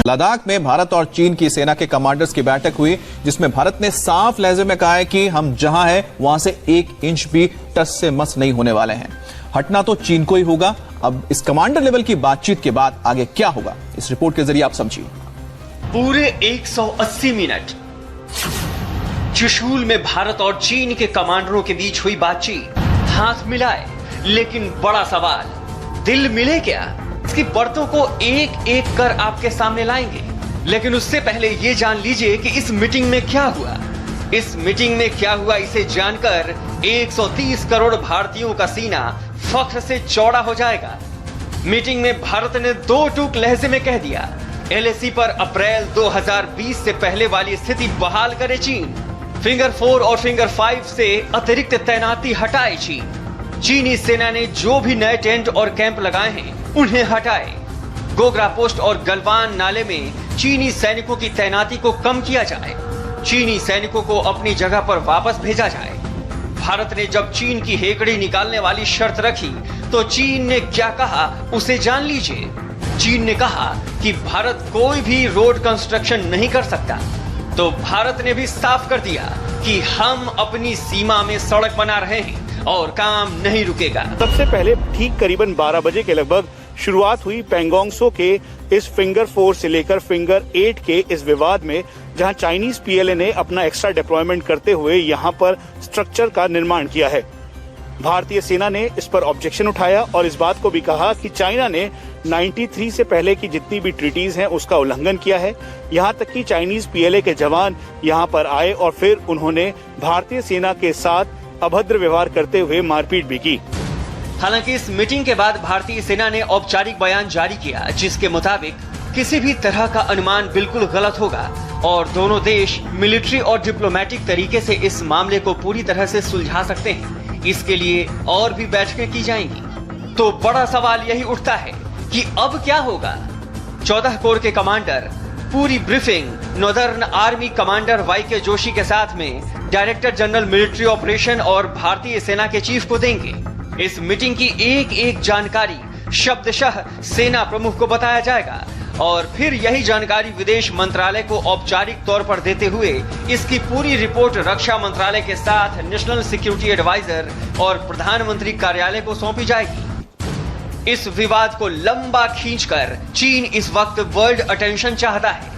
लद्दाख में भारत और चीन की सेना के कमांडर्स की बैठक हुई, जिसमें भारत ने साफ लहजे में कहा है कि हम जहां हैं वहां से 1 इंच भी टस से मस नहीं होने वाले हैं। हटना तो चीन को ही होगा। अब इस कमांडर लेवल की बातचीत के बाद आगे क्या होगा, इस रिपोर्ट के जरिए आप समझिए। पूरे 180 मिनट चुशूल में भारत और चीन के कमांडरों के बीच हुई बातचीत। हाथ मिलाए, लेकिन बड़ा सवाल, दिल मिले क्या? इसकी बातों को एक एक कर आपके सामने लाएंगे, लेकिन उससे पहले ये जान लीजिए कि इस मीटिंग में क्या हुआ। इस मीटिंग में क्या हुआ इसे जानकर 130 करोड़ भारतीयों का सीना फख्र से चौड़ा हो जाएगा। मीटिंग में भारत ने 2 टूक लहजे में कह दिया, LAC पर अप्रैल 2020 से पहले वाली स्थिति बहाल करे चीन। फिंगर 4 और फिंगर 5 से अतिरिक्त तैनाती हटाए चीन। चीनी सेना ने जो भी नए टेंट और कैंप लगाए हैं उन्हें हटाए। गोगरा पोस्ट और गलवान नाले में चीनी सैनिकों की तैनाती को कम किया जाए। चीनी सैनिकों को अपनी जगह पर वापस भेजा जाए। भारत ने जब चीन की हेकड़ी निकालने वाली शर्त रखी तो चीन ने क्या कहा उसे जान लीजिए। चीन ने कहा कि भारत कोई भी रोड कंस्ट्रक्शन नहीं कर सकता, तो भारत ने भी साफ कर दिया कि हम अपनी सीमा में सड़क बना रहे हैं और काम नहीं रुकेगा। सबसे पहले ठीक करीबन 12 बजे के लगभग शुरुआत हुई पैंगोंग त्सो के इस फिंगर 4 से लेकर फिंगर 8 के इस विवाद में, जहां चाइनीज PLA ने अपना एक्स्ट्रा डिप्लॉयमेंट करते हुए यहां पर स्ट्रक्चर का निर्माण किया है। भारतीय सेना ने इस पर ऑब्जेक्शन उठाया और इस बात को भी कहा कि चाइना ने 93 से पहले की जितनी भी ट्रीटीज हैं उसका उल्लंघन किया है। यहां तक कि चाइनीज PLA के जवान यहां पर आए और फिर उन्होंने भारतीय सेना के साथ अभद्र व्यवहार करते हुए मारपीट भी की। हालांकि इस मीटिंग के बाद भारतीय सेना ने औपचारिक बयान जारी किया, जिसके मुताबिक किसी भी तरह का अनुमान बिल्कुल गलत होगा और दोनों देश मिलिट्री और डिप्लोमेटिक तरीके से इस मामले को पूरी तरह से सुलझा सकते हैं। इसके लिए और भी बैठकें की जाएंगी। तो बड़ा सवाल यही उठता है कि अब क्या होगा। 14 कोर के कमांडर पूरी briefing northern army commander YK Joshi के साथ में डायरेक्टर जनरल मिलिट्री ऑपरेशन और भारतीय सेना के चीफ को देंगे। इस मीटिंग की एक एक जानकारी शब्दशः सेना प्रमुख को बताया जाएगा और फिर यही जानकारी विदेश मंत्रालय को औपचारिक तौर पर देते हुए इसकी पूरी रिपोर्ट रक्षा मंत्रालय के साथ नेशनल सिक्योरिटी एडवाइजर और प्रधानमंत्री कार्यालय को सौंपी जाएगी। इस विवाद को लंबा खींचकर चीन इस वक्त वर्ल्ड अटेंशन चाहता है।